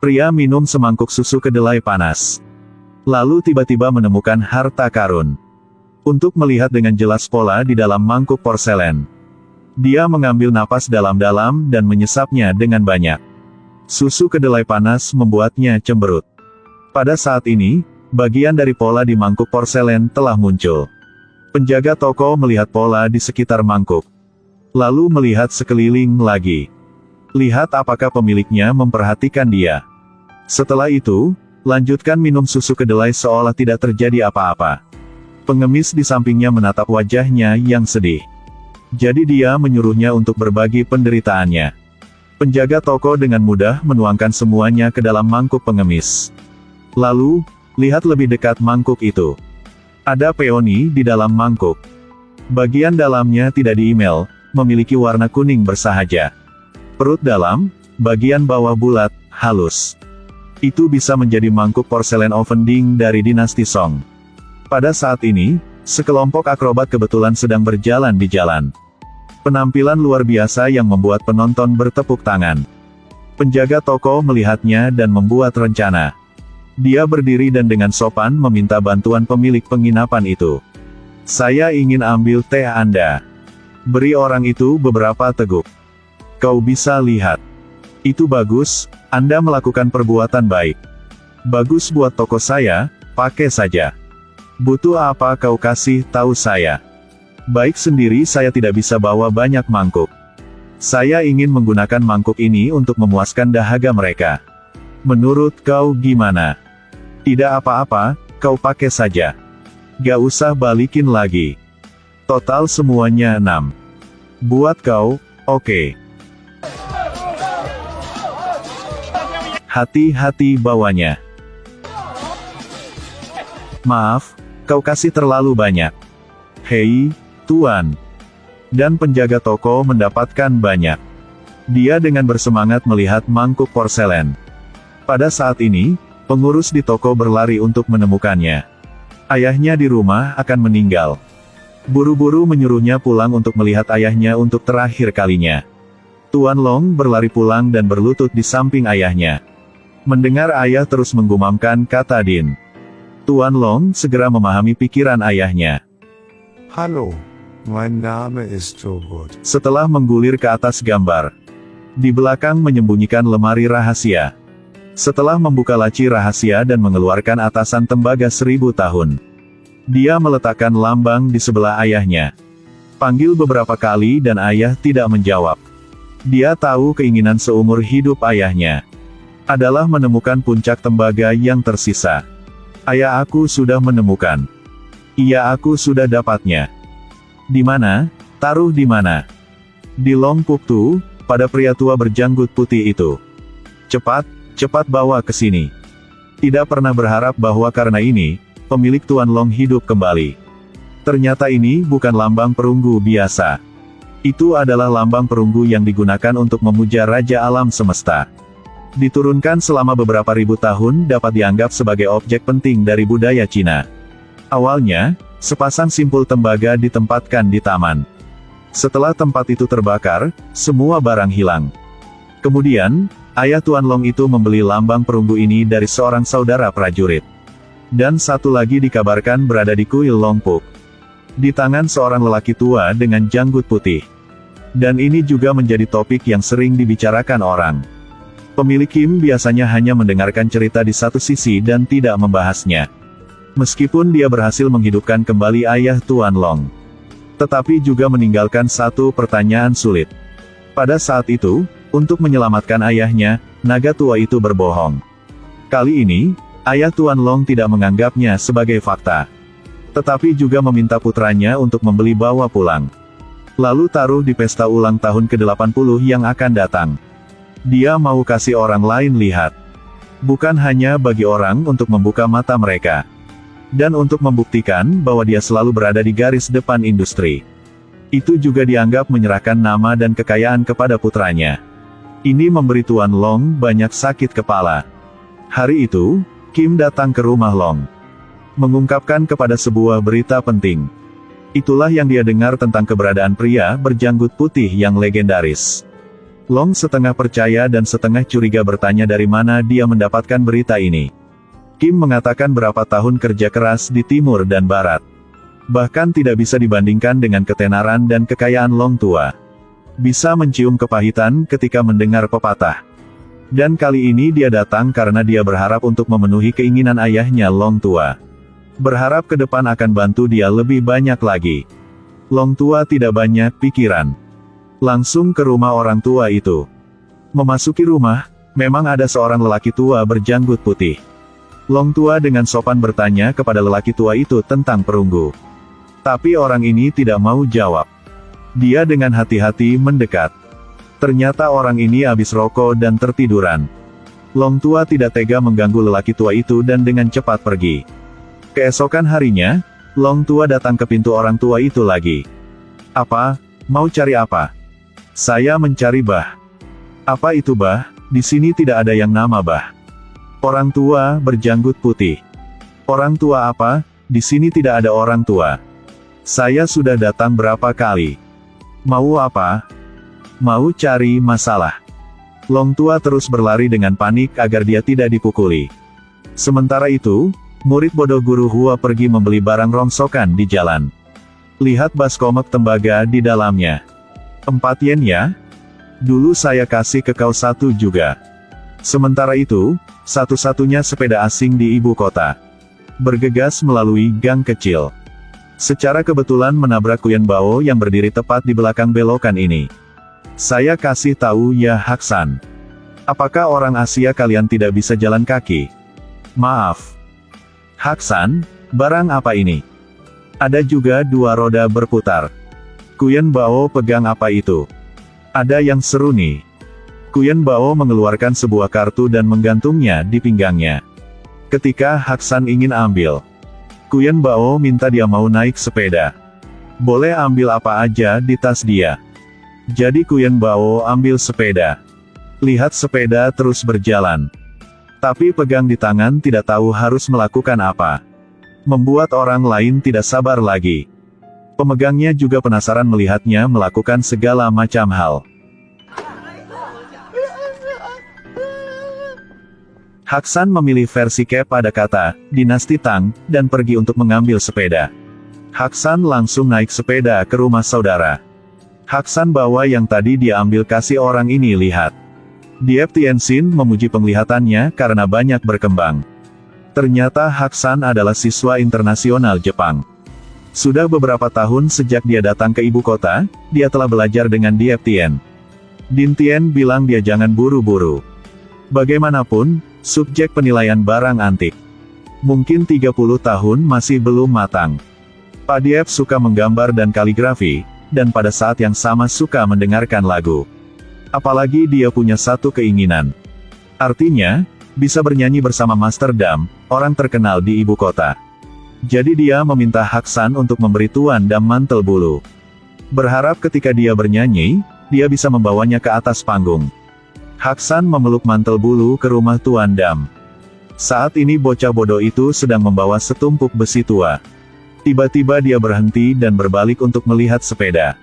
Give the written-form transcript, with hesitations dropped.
Pria minum semangkuk susu kedelai panas. Lalu tiba-tiba menemukan harta karun. Untuk melihat dengan jelas pola di dalam mangkuk porselen. Dia mengambil napas dalam-dalam dan menyesapnya dengan banyak. Susu kedelai panas membuatnya cemberut. Pada saat ini, bagian dari pola di mangkuk porselen telah muncul. Penjaga toko melihat pola di sekitar mangkuk. Lalu melihat sekeliling lagi. Lihat apakah pemiliknya memperhatikan dia. Setelah itu, lanjutkan minum susu kedelai seolah tidak terjadi apa-apa. Pengemis di sampingnya menatap wajahnya yang sedih. Jadi dia menyuruhnya untuk berbagi penderitaannya. Penjaga toko dengan mudah menuangkan semuanya ke dalam mangkuk pengemis. Lalu, lihat lebih dekat mangkuk itu. Ada peoni di dalam mangkuk. Bagian dalamnya tidak di-email, memiliki warna kuning bersahaja. Perut dalam, bagian bawah bulat, halus. Itu bisa menjadi mangkuk porselen offending dari dinasti Song. Pada saat ini, sekelompok akrobat kebetulan sedang berjalan di jalan. Penampilan luar biasa yang membuat penonton bertepuk tangan. Penjaga toko melihatnya dan membuat rencana. Dia berdiri dan dengan sopan meminta bantuan pemilik penginapan itu. Saya ingin ambil teh Anda. Beri orang itu beberapa teguk. Kau bisa lihat. Itu bagus, Anda melakukan perbuatan baik. Bagus buat toko saya, pakai saja. Butuh apa kau kasih tahu saya. Baik sendiri saya tidak bisa bawa banyak mangkuk. Saya ingin menggunakan mangkuk ini untuk memuaskan dahaga mereka. Menurut kau gimana? Tidak apa-apa, kau pakai saja. Gak usah balikin lagi. Total semuanya 6. Buat kau, oke. Hati-hati bawanya. Maaf, kau kasih terlalu banyak. Hei, Tuan. Dan penjaga toko mendapatkan banyak. Dia dengan bersemangat melihat mangkuk porselen. Pada saat ini, pengurus di toko berlari untuk menemukannya. Ayahnya di rumah akan meninggal. Buru-buru menyuruhnya pulang untuk melihat ayahnya untuk terakhir kalinya. Tuan Long berlari pulang dan berlutut di samping ayahnya. Mendengar ayah terus menggumamkan kata Din. Tuan Long segera memahami pikiran ayahnya. Hallo, mein Name ist Togut. Setelah menggulir ke atas gambar. Di belakang menyembunyikan lemari rahasia. Setelah membuka laci rahasia dan mengeluarkan atasan tembaga 1000 tahun. Dia meletakkan lambang di sebelah ayahnya. Panggil beberapa kali dan ayah tidak menjawab. Dia tahu keinginan seumur hidup ayahnya adalah menemukan puncak tembaga yang tersisa. Ayah aku sudah menemukan. Iya aku sudah dapatnya. Di mana? Taruh di mana? Di Long Puktu, pada pria tua berjanggut putih itu. Cepat, cepat bawa ke sini. Tidak pernah berharap bahwa karena ini, pemilik Tuan Long hidup kembali. Ternyata ini bukan lambang perunggu biasa. Itu adalah lambang perunggu yang digunakan untuk memuja Raja Alam Semesta. Diturunkan selama beberapa ribu tahun dapat dianggap sebagai objek penting dari budaya Cina. Awalnya, sepasang simpul tembaga ditempatkan di taman. Setelah tempat itu terbakar, semua barang hilang. Kemudian, ayah Tuan Long itu membeli lambang perunggu ini dari seorang saudara prajurit. Dan satu lagi dikabarkan berada di kuil Long Puk. Di tangan seorang lelaki tua dengan janggut putih. Dan ini juga menjadi topik yang sering dibicarakan orang. Pemilik Kim biasanya hanya mendengarkan cerita di satu sisi dan tidak membahasnya. Meskipun dia berhasil menghidupkan kembali ayah Tuan Long. Tetapi juga meninggalkan satu pertanyaan sulit. Pada saat itu, untuk menyelamatkan ayahnya, naga tua itu berbohong. Kali ini, ayah Tuan Long tidak menganggapnya sebagai fakta. Tetapi juga meminta putranya untuk membeli bawa pulang. Lalu taruh di pesta ulang tahun ke-80 yang akan datang. Dia mau kasih orang lain lihat. Bukan hanya bagi orang untuk membuka mata mereka. Dan untuk membuktikan bahwa dia selalu berada di garis depan industri. Itu juga dianggap menyerahkan nama dan kekayaan kepada putranya. Ini memberi Tuan Long banyak sakit kepala. Hari itu, Kim datang ke rumah Long. Mengungkapkan kepada sebuah berita penting. Itulah yang dia dengar tentang keberadaan pria berjanggut putih yang legendaris. Long setengah percaya dan setengah curiga bertanya dari mana dia mendapatkan berita ini. Kim mengatakan berapa tahun kerja keras di timur dan barat. Bahkan tidak bisa dibandingkan dengan ketenaran dan kekayaan Long tua. Bisa mencium kepahitan ketika mendengar pepatah. Dan kali ini dia datang karena dia berharap untuk memenuhi keinginan ayahnya Long tua. Berharap ke depan akan bantu dia lebih banyak lagi. Long tua tidak banyak pikiran. Langsung ke rumah orang tua itu. Memasuki rumah, memang ada seorang lelaki tua berjanggut putih. Long tua dengan sopan bertanya kepada lelaki tua itu tentang perunggu. Tapi orang ini tidak mau jawab. Dia dengan hati-hati mendekat. Ternyata orang ini habis rokok dan tertiduran. Long tua tidak tega mengganggu lelaki tua itu dan dengan cepat pergi. Keesokan harinya, Long tua datang ke pintu orang tua itu lagi. Apa? Mau cari apa? Saya mencari Bah. Apa itu Bah? Di sini tidak ada yang nama Bah. Orang tua berjanggut putih. Orang tua apa? Di sini tidak ada orang tua. Saya sudah datang berapa kali. Mau apa? Mau cari masalah. Long tua terus berlari dengan panik agar dia tidak dipukuli. Sementara itu, murid bodoh guru Hua pergi membeli barang rongsokan di jalan. Lihat baskomik tembaga di dalamnya. 4 yen ya? Dulu saya kasih ke kau 1 juga. Sementara itu, satu-satunya sepeda asing di ibu kota. Bergegas melalui gang kecil. Secara kebetulan menabrak Kuyen Bao yang berdiri tepat di belakang belokan ini. Saya kasih tahu ya Haksan. Apakah orang Asia kalian tidak bisa jalan kaki? Maaf. Haksan, barang apa ini? Ada juga 2 roda berputar. Kuyen Bao pegang apa itu? Ada yang seru nih. Kuyen Bao mengeluarkan sebuah kartu dan menggantungnya di pinggangnya. Ketika Haksan ingin ambil, Kuyen Bao minta dia mau naik sepeda. Boleh ambil apa aja di tas dia. Jadi Kuyen Bao ambil sepeda. Lihat sepeda terus berjalan. Tapi pegang di tangan tidak tahu harus melakukan apa. Membuat orang lain tidak sabar lagi. Pemegangnya juga penasaran melihatnya melakukan segala macam hal. Haksan memilih versi cap pada kata, Dinasti Tang, dan pergi untuk mengambil sepeda. Haksan langsung naik sepeda ke rumah saudara. Haksan bawa yang tadi dia ambil kasih orang ini lihat. Diep Tianxin memuji penglihatannya karena banyak berkembang. Ternyata Haksan adalah siswa internasional Jepang. Sudah beberapa tahun sejak dia datang ke ibu kota, dia telah belajar dengan Diep Tien. Din Tien bilang dia jangan buru-buru. Bagaimanapun, subjek penilaian barang antik. Mungkin 30 tahun masih belum matang. Pak Diep suka menggambar dan kaligrafi, dan pada saat yang sama suka mendengarkan lagu. Apalagi dia punya satu keinginan. Artinya, bisa bernyanyi bersama Master Dam, orang terkenal di ibu kota. Jadi dia meminta Haksan untuk memberi Tuan Dam mantel bulu. Berharap ketika dia bernyanyi, dia bisa membawanya ke atas panggung. Haksan memeluk mantel bulu ke rumah Tuan Dam. Saat ini bocah bodoh itu sedang membawa setumpuk besi tua. Tiba-tiba dia berhenti dan berbalik untuk melihat sepeda.